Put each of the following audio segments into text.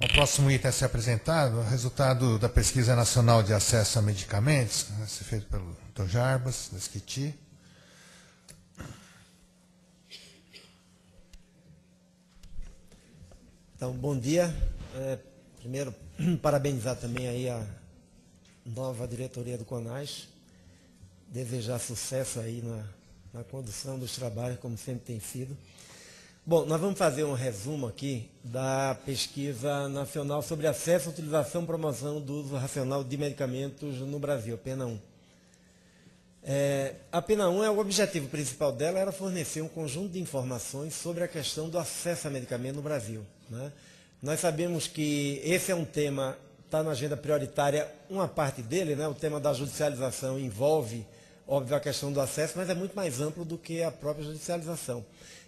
O próximo item a ser apresentado é o resultado da Pesquisa Nacional de Acesso a Medicamentos, a ser feito pelo Dr. Jarbas, da SCTI. Então, bom dia. Primeiro, parabenizar também aí a nova diretoria do CONAS, desejar sucesso aí na condução dos trabalhos, como sempre tem sido. Bom, nós vamos fazer um resumo aqui da pesquisa nacional sobre acesso, utilização e promoção do uso racional de medicamentos no Brasil, a PENA 1. A PENA 1, o objetivo principal dela era fornecer um conjunto de informações sobre a questão do acesso a medicamento no Brasil, né? Nós sabemos que esse é um tema, está na agenda prioritária, uma parte dele, né? O tema da judicialização envolve, óbvio, a questão do acesso, mas é muito mais amplo do que a própria judicialização.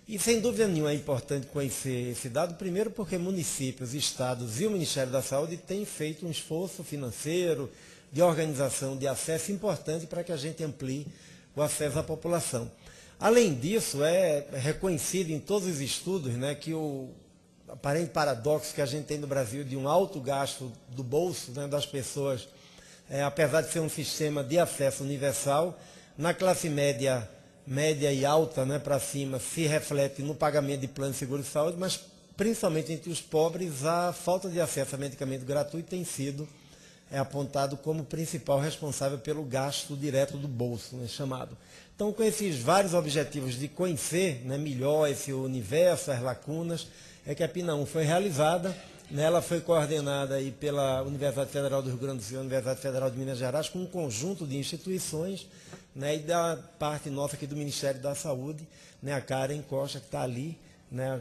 E, sem dúvida nenhuma, é importante conhecer esse dado, primeiro porque municípios, estados e o Ministério da Saúde têm feito um esforço financeiro, de organização de acesso importante para que a gente amplie o acesso à população. Além disso, é reconhecido em todos os estudos, né, que o aparente paradoxo que a gente tem no Brasil de um alto gasto do bolso, né, das pessoas, apesar de ser um sistema de acesso universal, na classe média e alta, né, para cima, se reflete no pagamento de plano de seguro de saúde, mas principalmente entre os pobres, a falta de acesso a medicamento gratuito tem sido apontado como principal responsável pelo gasto direto do bolso, né, chamado. Então, com esses vários objetivos de conhecer, né, melhor esse universo, as lacunas, é que a PENA 1 foi realizada, né, ela foi coordenada aí pela Universidade Federal do Rio Grande do Sul e Universidade Federal de Minas Gerais, com um conjunto de instituições, né, e da parte nossa aqui do Ministério da Saúde, né, a Karen Costa, que está ali, né,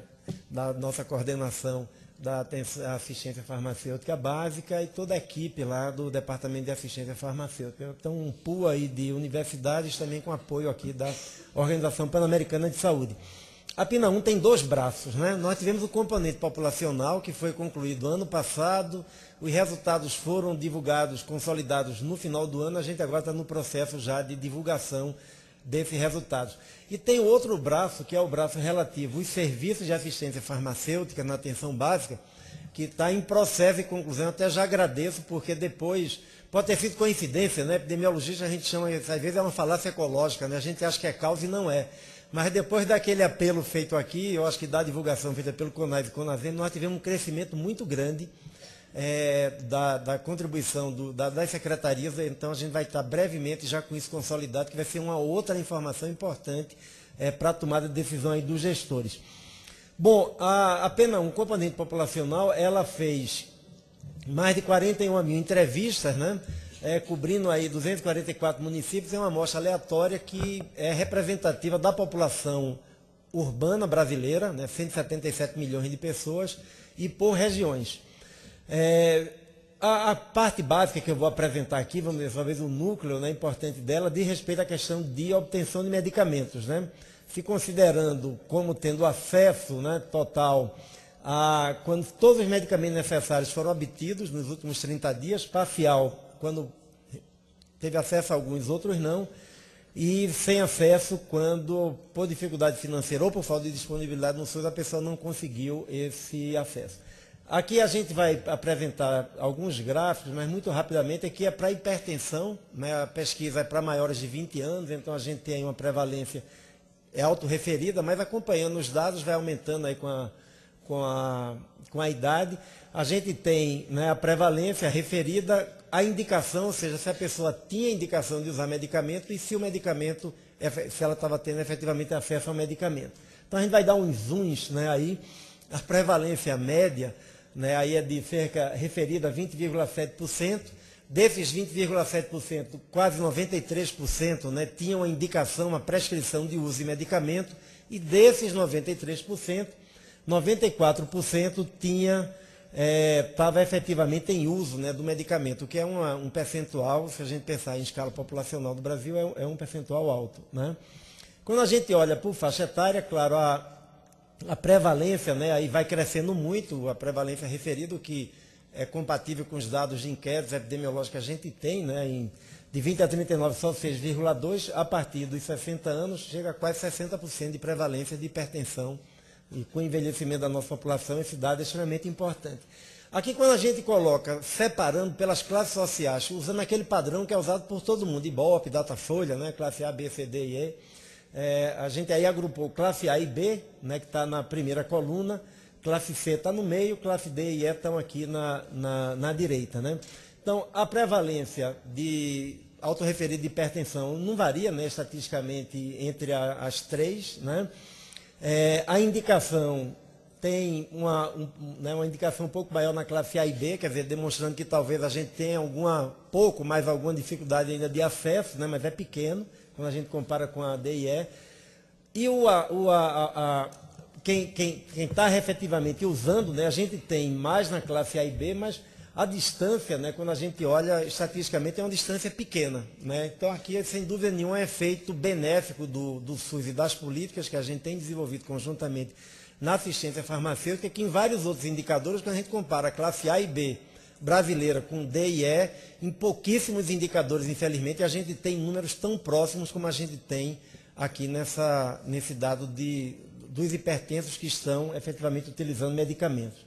da nossa coordenação da assistência farmacêutica básica e toda a equipe lá do Departamento de Assistência Farmacêutica. Então, um pool aí de universidades também com apoio aqui da Organização Pan-Americana de Saúde. A PENA 1 tem dois braços, né? Nós tivemos o componente populacional, que foi concluído ano passado, os resultados foram divulgados, consolidados no final do ano, a gente agora está no processo já de divulgação desses resultados. E tem outro braço, que é o braço relativo aos serviços de assistência farmacêutica na atenção básica, que está em processo de conclusão. Até já agradeço, porque depois, pode ter sido coincidência, né? Epidemiologista a gente chama, às vezes é uma falácia ecológica, né? A gente acha que é causa e não é. Mas depois daquele apelo feito aqui, eu acho que da divulgação feita pelo CONAS e CONASEM, nós tivemos um crescimento muito grande da contribuição das secretarias. Então a gente vai estar brevemente já com isso consolidado, que vai ser uma outra informação importante para a tomada de decisão aí dos gestores. Bom, a PENA 1, componente populacional, ela fez mais de 41 mil entrevistas, né? Cobrindo aí 244 municípios, é uma amostra aleatória que é representativa da população urbana brasileira, né, 177 milhões de pessoas, e por regiões. A parte básica que eu vou apresentar aqui, vamos ver, talvez o núcleo, né, importante dela, diz respeito à questão de obtenção de medicamentos, né? Se considerando como tendo acesso, né, total quando todos os medicamentos necessários foram obtidos nos últimos 30 dias, parcial quando teve acesso a alguns, outros não, e sem acesso quando, por dificuldade financeira ou por falta de disponibilidade no SUS, a pessoa não conseguiu esse acesso. Aqui a gente vai apresentar alguns gráficos, mas muito rapidamente. Aqui é para hipertensão, né? A pesquisa é para maiores de 20 anos, então a gente tem uma prevalência autorreferida, mas acompanhando os dados vai aumentando aí com a idade. A gente tem, né, a prevalência referida à indicação, ou seja, se a pessoa tinha indicação de usar medicamento e se o medicamento, se ela estava tendo efetivamente acesso ao medicamento. Então a gente vai dar uns zooms, né, aí. A prevalência média, né, aí é de cerca referida a 20,7%. Desses 20,7%, quase 93%, né, tinham a indicação, uma prescrição de uso de medicamento, e desses 93%, 94% estava efetivamente em uso, né, do medicamento, o que é um percentual, se a gente pensar em escala populacional do Brasil, é um percentual alto, né? Quando a gente olha por faixa etária, claro, a prevalência, né, aí vai crescendo muito, a prevalência referida, o que é compatível com os dados de inquéritos epidemiológicos que a gente tem, né, de 20 a 39, só 6,2%, a partir dos 60 anos, chega a quase 60% de prevalência de hipertensão. E com o envelhecimento da nossa população, esse dado é extremamente importante. Aqui, quando a gente coloca, separando pelas classes sociais, usando aquele padrão que é usado por todo mundo, Ibope, Datafolha, né, classe A, B, C, D e E, a gente aí agrupou classe A e B, né, que está na primeira coluna, classe C está no meio, classe D e E estão aqui na direita. Né? Então, a prevalência de autorreferido de hipertensão não varia, né, estatisticamente entre as três. Né? A indicação tem uma indicação um pouco maior na classe A e B, quer dizer, demonstrando que talvez a gente tenha alguma dificuldade ainda de acesso, né, mas é pequeno, quando a gente compara com a D e E. E quem está efetivamente usando, né, a gente tem mais na classe A e B, mas a distância, né, quando a gente olha estatisticamente, é uma distância pequena. Né? Então aqui, sem dúvida nenhuma, é efeito benéfico do SUS e das políticas que a gente tem desenvolvido conjuntamente na assistência farmacêutica, que em vários outros indicadores, quando a gente compara a classe A e B brasileira com D e E, em pouquíssimos indicadores, infelizmente, a gente tem números tão próximos como a gente tem aqui nesse dado dos hipertensos que estão efetivamente utilizando medicamentos.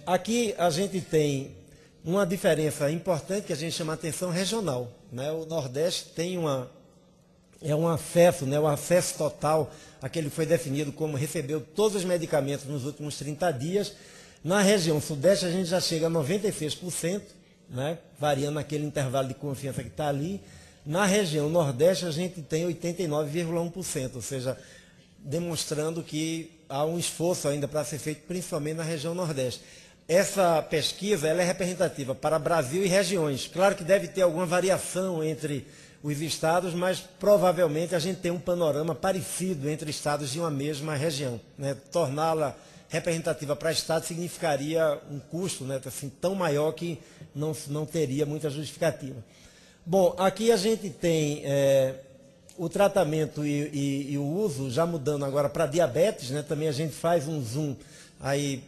Aqui a gente tem uma diferença importante que a gente chama a atenção regional. Né? O Nordeste tem um acesso, né, o acesso total, aquele que foi definido como recebeu todos os medicamentos nos últimos 30 dias. Na região Sudeste a gente já chega a 96%, né, variando naquele intervalo de confiança que está ali. Na região Nordeste a gente tem 89,1%, ou seja, demonstrando que há um esforço ainda para ser feito, principalmente na região Nordeste. Essa pesquisa ela é representativa para Brasil e regiões. Claro que deve ter alguma variação entre os estados, mas provavelmente a gente tem um panorama parecido entre estados de uma mesma região. Né? Torná-la representativa para estados significaria um custo, né, assim, tão maior que não teria muita justificativa. Bom, aqui a gente tem o tratamento e o uso, já mudando agora para diabetes, né, também a gente faz um zoom aí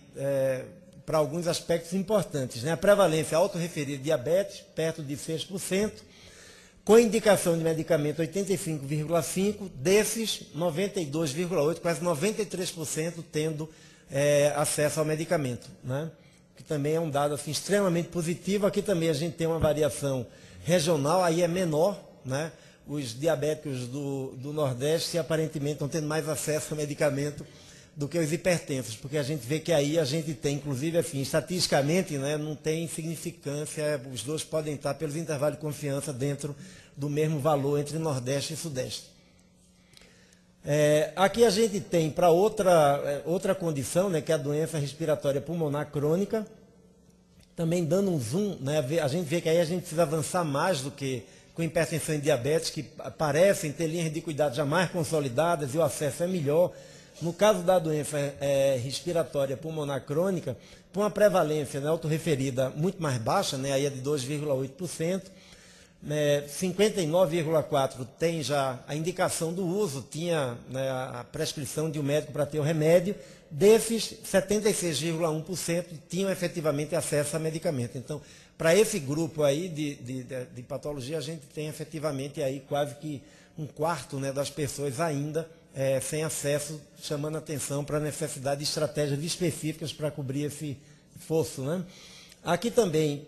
para alguns aspectos importantes. Né? A prevalência autorreferida de diabetes, perto de 6%, com indicação de medicamento 85,5%, desses 92,8%, quase 93% tendo acesso ao medicamento. Né? Que também é um dado assim, extremamente positivo. Aqui também a gente tem uma variação regional, aí é menor. Né? Os diabéticos do Nordeste aparentemente estão tendo mais acesso ao medicamento do que os hipertensos, porque a gente vê que aí a gente tem, inclusive, assim, estatisticamente, né, não tem significância, os dois podem estar pelos intervalos de confiança dentro do mesmo valor entre Nordeste e Sudeste. Aqui a gente tem para outra condição, né, que é a doença respiratória pulmonar crônica, também dando um zoom, né, a gente vê que aí a gente precisa avançar mais do que com hipertensão e diabetes, que parecem ter linhas de cuidado já mais consolidadas e o acesso é melhor. No caso da doença respiratória pulmonar crônica, com uma prevalência, né, autorreferida muito mais baixa, né, aí é de 2,8%, 59,4% tem já a indicação do uso, tinha, né, a prescrição de um médico para ter o remédio, desses 76,1% tinham efetivamente acesso a medicamento. Então, para esse grupo aí de patologia, a gente tem efetivamente aí quase que um quarto, né, das pessoas ainda sem acesso, chamando atenção para a necessidade de estratégias específicas para cobrir esse fosso. Né? Aqui também,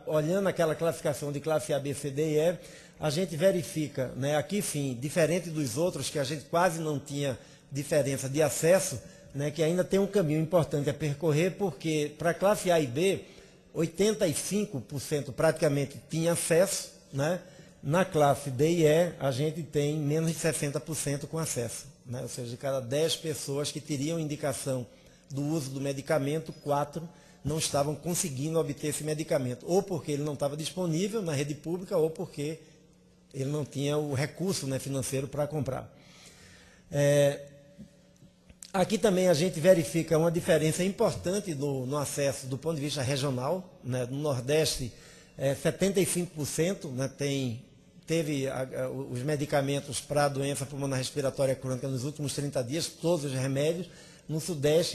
olhando aquela classificação de classe A, B, C, D e E, a gente verifica, né, aqui sim, diferente dos outros, que a gente quase não tinha diferença de acesso, né, que ainda tem um caminho importante a percorrer, porque para a classe A e B, 85% praticamente tinha acesso, né? Na classe D e E, a gente tem menos de 60% com acesso. Né? Ou seja, de cada 10 pessoas que teriam indicação do uso do medicamento, 4 não estavam conseguindo obter esse medicamento. Ou porque ele não estava disponível na rede pública, ou porque ele não tinha o recurso, né, financeiro para comprar. Aqui também a gente verifica uma diferença importante no acesso do ponto de vista regional. Né? No Nordeste, 75%, né, teve os medicamentos para a doença pulmonar respiratória crônica nos últimos 30 dias, todos os remédios. No Sudeste,